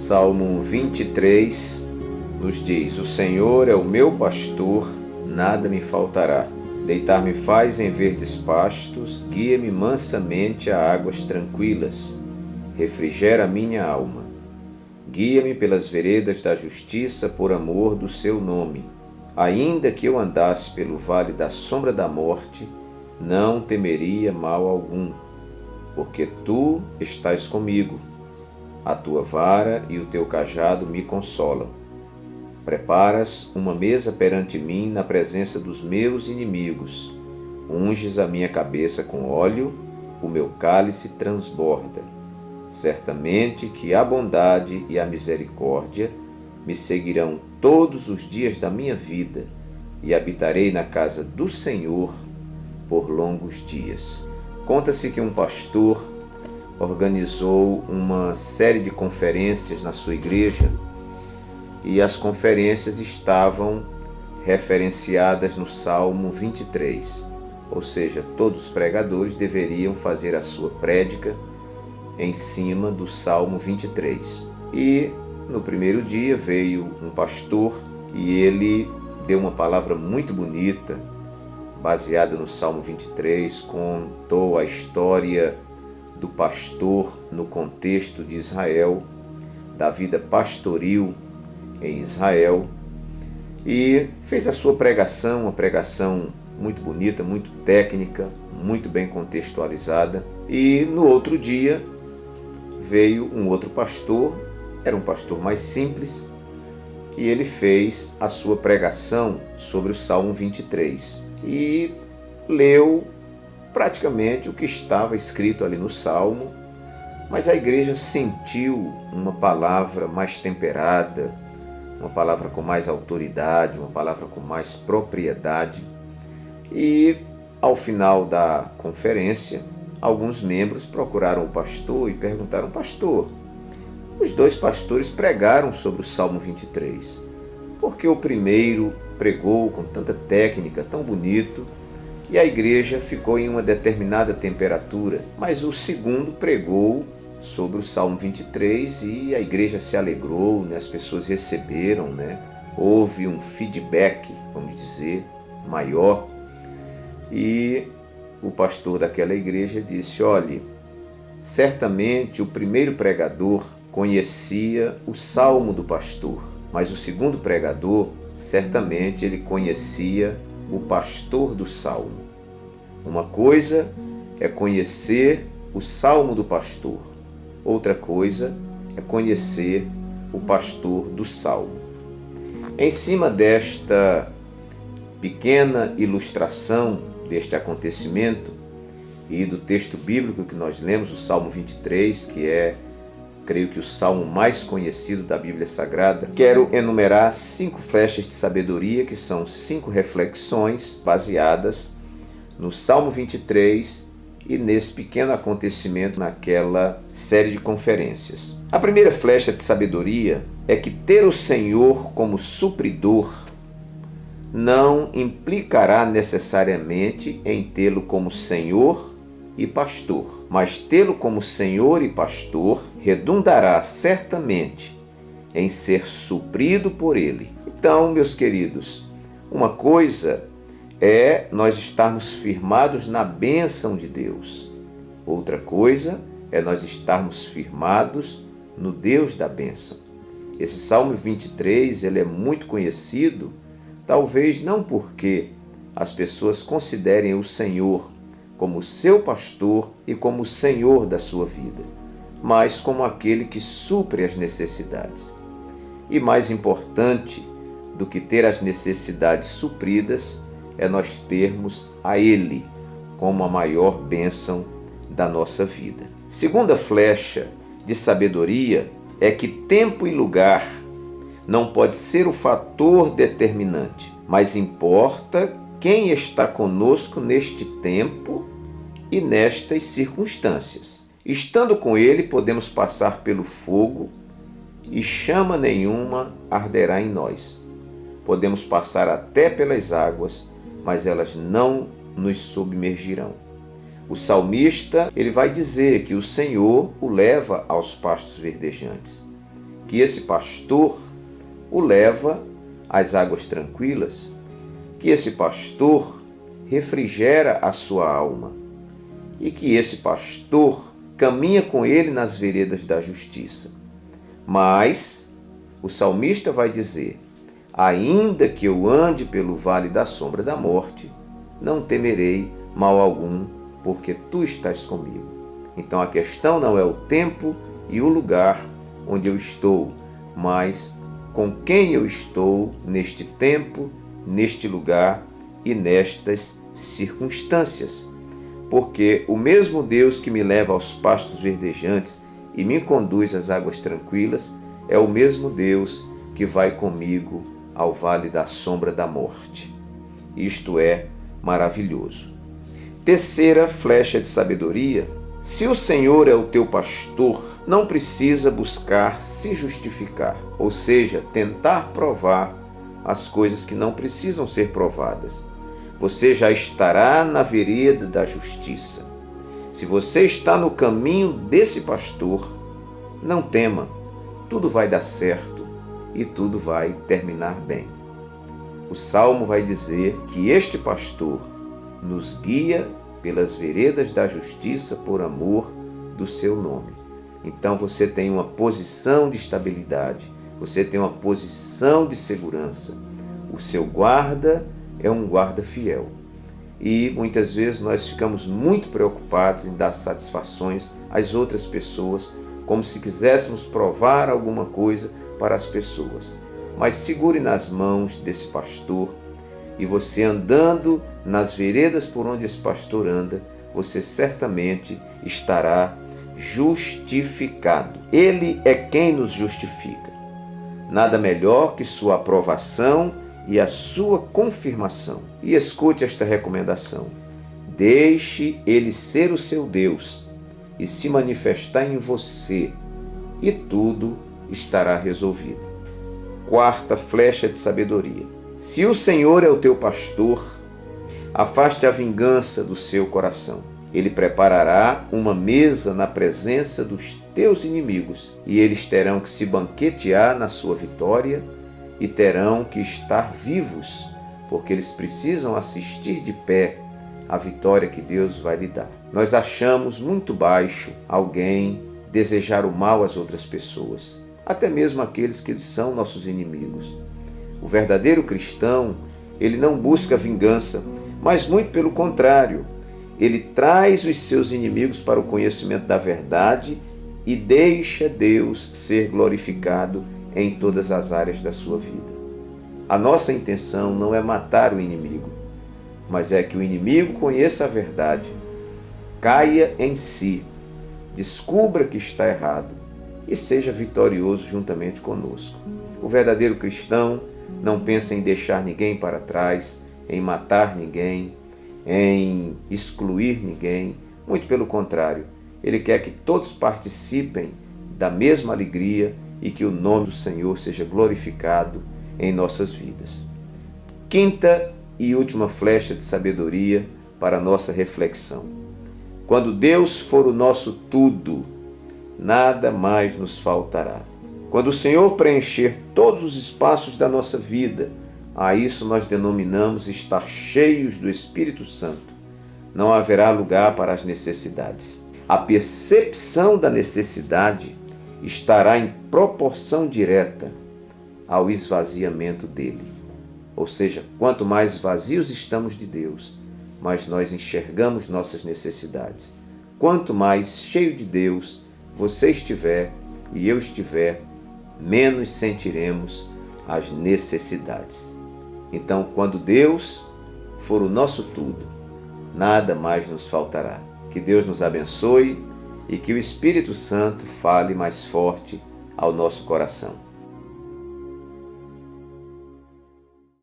Salmo 23 nos diz: O Senhor é o meu pastor, nada me faltará. Deitar-me faz em verdes pastos, guia-me mansamente a águas tranquilas. Refrigera a minha alma. Guia-me pelas veredas da justiça por amor do seu nome. Ainda que eu andasse pelo vale da sombra da morte, não temeria mal algum, porque tu estás comigo. A tua vara e o teu cajado me consolam. Preparas uma mesa perante mim na presença dos meus inimigos. Unges a minha cabeça com óleo, o meu cálice transborda. Certamente que a bondade e a misericórdia me seguirão todos os dias da minha vida, e habitarei na casa do Senhor por longos dias. Conta-se que um pastor organizou uma série de conferências na sua igreja, e as conferências estavam referenciadas no Salmo 23, ou seja, todos os pregadores deveriam fazer a sua prédica em cima do Salmo 23. E no primeiro dia veio um pastor e ele deu uma palavra muito bonita, baseada no Salmo 23, contou a história do pastor no contexto de Israel, da vida pastoril em Israel, e fez a sua pregação, uma pregação muito bonita, muito técnica, muito bem contextualizada. E no outro dia veio um outro pastor, era um pastor mais simples, e ele fez a sua pregação sobre o Salmo 23 e leu praticamente o que estava escrito ali no Salmo, mas a igreja sentiu uma palavra mais temperada, uma palavra com mais autoridade, uma palavra com mais propriedade. E ao final da conferência, alguns membros procuraram o pastor e perguntaram: pastor, os dois pastores pregaram sobre o Salmo 23, porque o primeiro pregou com tanta técnica, tão bonito, e a igreja ficou em uma determinada temperatura, mas o segundo pregou sobre o Salmo 23 e a igreja se alegrou, as pessoas receberam, houve um feedback, vamos dizer, maior. E o pastor daquela igreja disse: olhe, certamente o primeiro pregador conhecia o Salmo do pastor, mas o segundo pregador, certamente ele conhecia o pastor do Salmo. Uma coisa é conhecer o Salmo do pastor, outra coisa é conhecer o pastor do Salmo. Em cima desta pequena ilustração deste acontecimento e do texto bíblico que nós lemos, o Salmo 23, que é, creio que, o salmo mais conhecido da Bíblia Sagrada, quero enumerar 5 flechas de sabedoria, que são 5 reflexões baseadas no Salmo 23 e nesse pequeno acontecimento naquela série de conferências. A primeira flecha de sabedoria é que ter o Senhor como supridor não implicará necessariamente em tê-lo como Senhor e pastor, mas tê-lo como Senhor e pastor redundará certamente em ser suprido por Ele. Então, meus queridos, uma coisa é nós estarmos firmados na bênção de Deus. Outra coisa é nós estarmos firmados no Deus da bênção. Esse Salmo 23, ele é muito conhecido, talvez não porque as pessoas considerem o Senhor como seu pastor e como o Senhor da sua vida, mas como aquele que supre as necessidades. E mais importante do que ter as necessidades supridas é nós termos a Ele como a maior bênção da nossa vida. Segunda flecha de sabedoria é que tempo e lugar não pode ser o fator determinante, mas importa quem está conosco neste tempo e nestas circunstâncias. Estando com Ele, podemos passar pelo fogo e chama nenhuma arderá em nós. Podemos passar até pelas águas, mas elas não nos submergirão. O salmista, ele vai dizer que o Senhor o leva aos pastos verdejantes. que esse pastor o leva às águas tranquilas, que esse pastor refrigera a sua alma e que esse pastor caminha com ele nas veredas da justiça. Mas o salmista vai dizer: ainda que eu ande pelo vale da sombra da morte, não temerei mal algum, porque tu estás comigo. Então a questão não é o tempo e o lugar onde eu estou, mas com quem eu estou neste tempo, neste lugar e nestas circunstâncias. Porque o mesmo Deus que me leva aos pastos verdejantes e me conduz às águas tranquilas é o mesmo Deus que vai comigo ao vale da sombra da morte. Isto é maravilhoso. Terceira flecha de sabedoria: se o Senhor é o teu pastor, não precisa buscar se justificar, ou seja, tentar provar as coisas que não precisam ser provadas. Você já estará na vereda da justiça. Se você está no caminho desse pastor, não tema, tudo vai dar certo e tudo vai terminar bem. O Salmo vai dizer que este pastor nos guia pelas veredas da justiça por amor do seu nome. Então você tem uma posição de estabilidade, você tem uma posição de segurança. O seu guarda é um guarda fiel. E muitas vezes nós ficamos muito preocupados em dar satisfações às outras pessoas, como se quiséssemos provar alguma coisa para as pessoas. Mas segure nas mãos desse pastor e você andando nas veredas por onde esse pastor anda, você certamente estará justificado. Ele é quem nos justifica. Nada melhor que sua aprovação e a sua confirmação. E escute esta recomendação: deixe ele ser o seu Deus e se manifestar em você, e tudo estará resolvido. Quarta flecha de sabedoria: se o Senhor é o teu pastor, afaste a vingança do seu coração. Ele preparará uma mesa na presença dos teus inimigos, e eles terão que se banquetear na sua vitória e terão que estar vivos, porque eles precisam assistir de pé à vitória que Deus vai lhe dar. Nós achamos muito baixo alguém desejar o mal às outras pessoas, até mesmo aqueles que são nossos inimigos. O verdadeiro cristão, ele não busca vingança, mas muito pelo contrário, ele traz os seus inimigos para o conhecimento da verdade e deixa Deus ser glorificado em todas as áreas da sua vida. A nossa intenção não é matar o inimigo, mas é que o inimigo conheça a verdade, caia em si, descubra que está errado e seja vitorioso juntamente conosco. O verdadeiro cristão não pensa em deixar ninguém para trás, em matar ninguém, em excluir ninguém. Muito pelo contrário, ele quer que todos participem da mesma alegria e que o nome do Senhor seja glorificado em nossas vidas. Quinta e última flecha de sabedoria para a nossa reflexão: quando Deus for o nosso tudo, nada mais nos faltará. Quando o Senhor preencher todos os espaços da nossa vida, a isso nós denominamos estar cheios do Espírito Santo. Não haverá lugar para as necessidades. A percepção da necessidade estará em proporção direta ao esvaziamento dele. Ou seja, quanto mais vazios estamos de Deus, mais nós enxergamos nossas necessidades. Quanto mais cheio de Deus você estiver e eu estiver, menos sentiremos as necessidades. Então, quando Deus for o nosso tudo, nada mais nos faltará. Que Deus nos abençoe e que o Espírito Santo fale mais forte ao nosso coração.